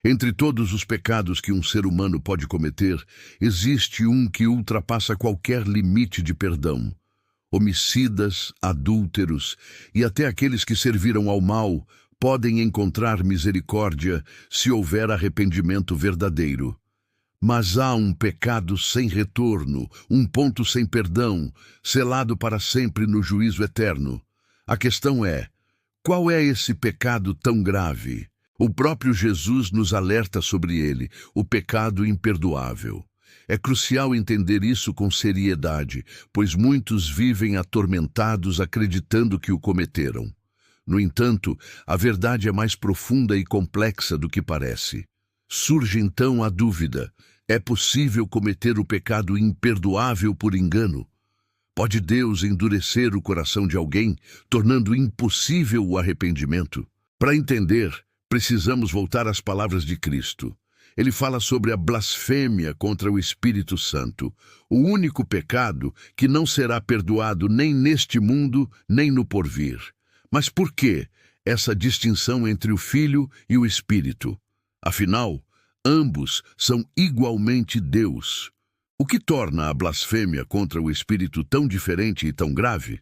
Entre todos os pecados que um ser humano pode cometer, existe um que ultrapassa qualquer limite de perdão. Homicidas, adúlteros e até aqueles que serviram ao mal podem encontrar misericórdia se houver arrependimento verdadeiro. Mas há um pecado sem retorno, um ponto sem perdão, selado para sempre no juízo eterno. A questão é: qual é esse pecado tão grave? O próprio Jesus nos alerta sobre ele, o pecado imperdoável. É crucial entender isso com seriedade, pois muitos vivem atormentados acreditando que o cometeram. No entanto, a verdade é mais profunda e complexa do que parece. Surge então a dúvida: é possível cometer o pecado imperdoável por engano? Pode Deus endurecer o coração de alguém, tornando impossível o arrependimento? Para entender, precisamos voltar às palavras de Cristo. Ele fala sobre a blasfêmia contra o Espírito Santo, o único pecado que não será perdoado nem neste mundo, nem no porvir. Mas por que essa distinção entre o Filho e o Espírito? Afinal, ambos são igualmente Deus. O que torna a blasfêmia contra o Espírito tão diferente e tão grave?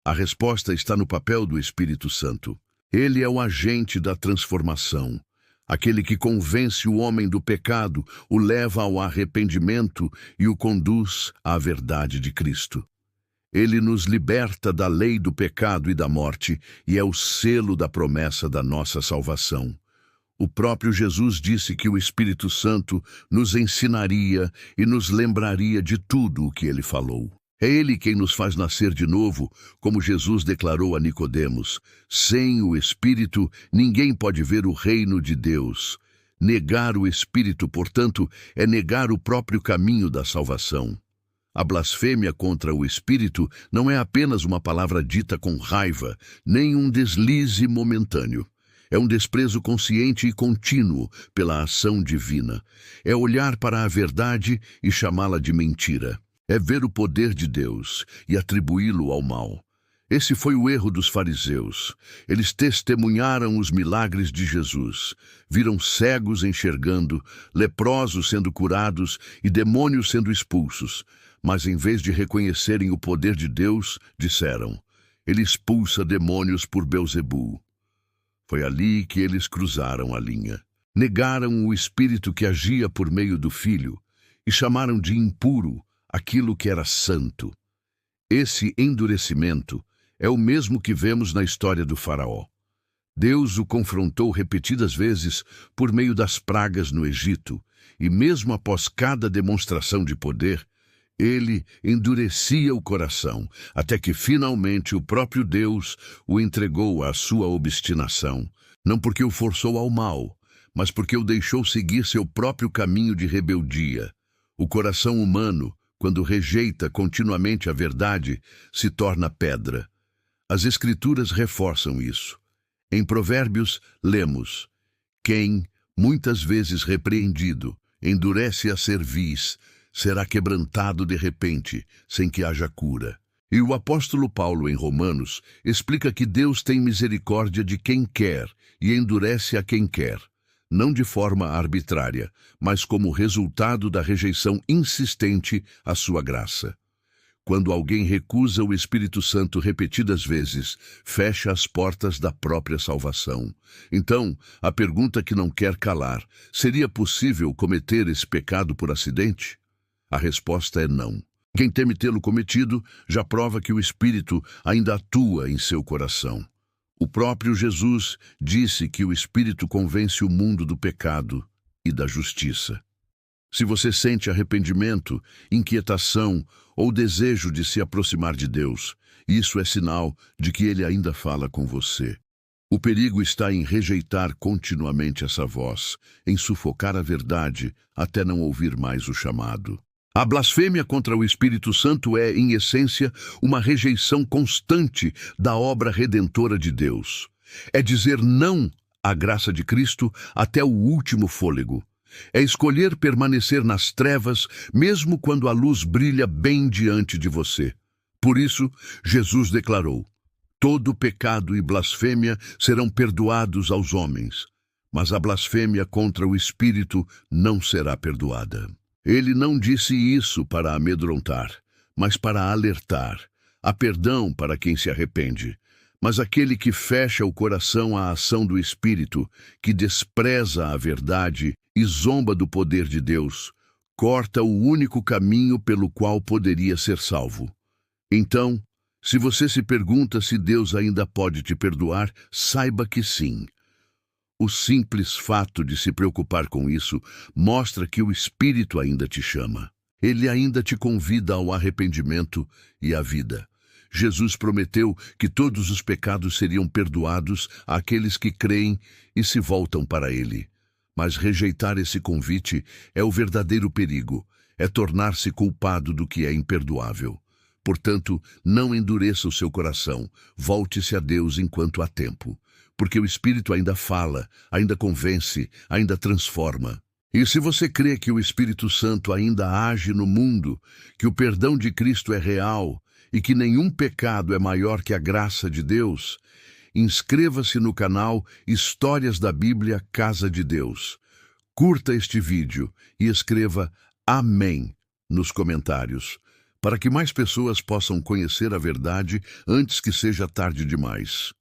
A resposta está no papel do Espírito Santo. Ele é o agente da transformação, aquele que convence o homem do pecado, o leva ao arrependimento e o conduz à verdade de Cristo. Ele nos liberta da lei do pecado e da morte e é o selo da promessa da nossa salvação. O próprio Jesus disse que o Espírito Santo nos ensinaria e nos lembraria de tudo o que ele falou. É ele quem nos faz nascer de novo, como Jesus declarou a Nicodemos: sem o Espírito, ninguém pode ver o reino de Deus. Negar o Espírito, portanto, é negar o próprio caminho da salvação. A blasfêmia contra o Espírito não é apenas uma palavra dita com raiva, nem um deslize momentâneo. É um desprezo consciente e contínuo pela ação divina. É olhar para a verdade e chamá-la de mentira. É ver o poder de Deus e atribuí-lo ao mal. Esse foi o erro dos fariseus. Eles testemunharam os milagres de Jesus. Viram cegos enxergando, leprosos sendo curados e demônios sendo expulsos. Mas em vez de reconhecerem o poder de Deus, disseram: ele expulsa demônios por Belzebu. Foi ali que eles cruzaram a linha. Negaram o Espírito que agia por meio do Filho e chamaram de impuro aquilo que era santo. Esse endurecimento é o mesmo que vemos na história do Faraó. Deus o confrontou repetidas vezes por meio das pragas no Egito, e mesmo após cada demonstração de poder, ele endurecia o coração, até que finalmente o próprio Deus o entregou à sua obstinação, não porque o forçou ao mal, mas porque o deixou seguir seu próprio caminho de rebeldia. O coração humano, quando rejeita continuamente a verdade, se torna pedra. As Escrituras reforçam isso. Em Provérbios, lemos: quem, muitas vezes repreendido, endurece a cerviz, será quebrantado de repente, sem que haja cura. E o apóstolo Paulo, em Romanos, explica que Deus tem misericórdia de quem quer e endurece a quem quer, não de forma arbitrária, mas como resultado da rejeição insistente à sua graça. Quando alguém recusa o Espírito Santo repetidas vezes, fecha as portas da própria salvação. Então, a pergunta que não quer calar: seria possível cometer esse pecado por acidente? A resposta é não. Quem teme tê-lo cometido já prova que o Espírito ainda atua em seu coração. O próprio Jesus disse que o Espírito convence o mundo do pecado e da justiça. Se você sente arrependimento, inquietação ou desejo de se aproximar de Deus, isso é sinal de que Ele ainda fala com você. O perigo está em rejeitar continuamente essa voz, em sufocar a verdade até não ouvir mais o chamado. A blasfêmia contra o Espírito Santo é, em essência, uma rejeição constante da obra redentora de Deus. É dizer não à graça de Cristo até o último fôlego. É escolher permanecer nas trevas, mesmo quando a luz brilha bem diante de você. Por isso, Jesus declarou: todo pecado e blasfêmia serão perdoados aos homens, mas a blasfêmia contra o Espírito não será perdoada. Ele não disse isso para amedrontar, mas para alertar. Há perdão para quem se arrepende, mas aquele que fecha o coração à ação do Espírito, que despreza a verdade e zomba do poder de Deus, corta o único caminho pelo qual poderia ser salvo. Então, se você se pergunta se Deus ainda pode te perdoar, saiba que sim. O simples fato de se preocupar com isso mostra que o Espírito ainda te chama. Ele ainda te convida ao arrependimento e à vida. Jesus prometeu que todos os pecados seriam perdoados àqueles que creem e se voltam para Ele. Mas rejeitar esse convite é o verdadeiro perigo, é tornar-se culpado do que é imperdoável. Portanto, não endureça o seu coração, volte-se a Deus enquanto há tempo, porque o Espírito ainda fala, ainda convence, ainda transforma. E se você crê que o Espírito Santo ainda age no mundo, que o perdão de Cristo é real e que nenhum pecado é maior que a graça de Deus, inscreva-se no canal Histórias da Bíblia Casa de Deus. Curta este vídeo e escreva Amém nos comentários, para que mais pessoas possam conhecer a verdade antes que seja tarde demais.